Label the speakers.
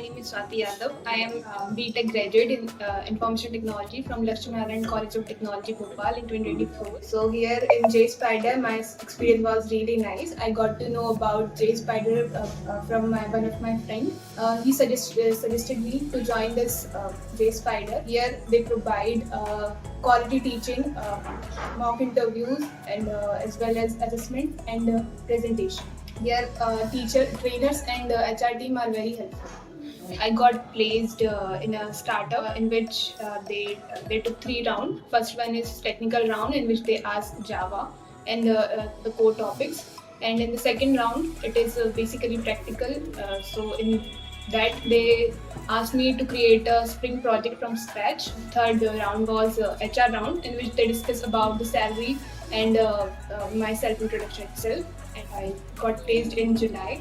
Speaker 1: name is Swati Yadav. I am B.Tech graduate in Information Technology from Lakshmi Narain College of Technology, Bhopal in 2024. So here in JSpider, my experience was really nice. I got to know about JSpider from one of my friends. He suggested me to join this JSpider. Here they provide quality teaching, mock interviews, and as well as assessment and presentation. Here, trainers, and HR team are very helpful. I got placed in a startup in which they took 3 rounds. First one is technical round in which they ask Java and the core topics, and in the second round it is basically practical. So in that they asked me to create a Spring project from scratch. Third round was HR round in which they discuss about the salary and my self introduction itself. And I got placed in July.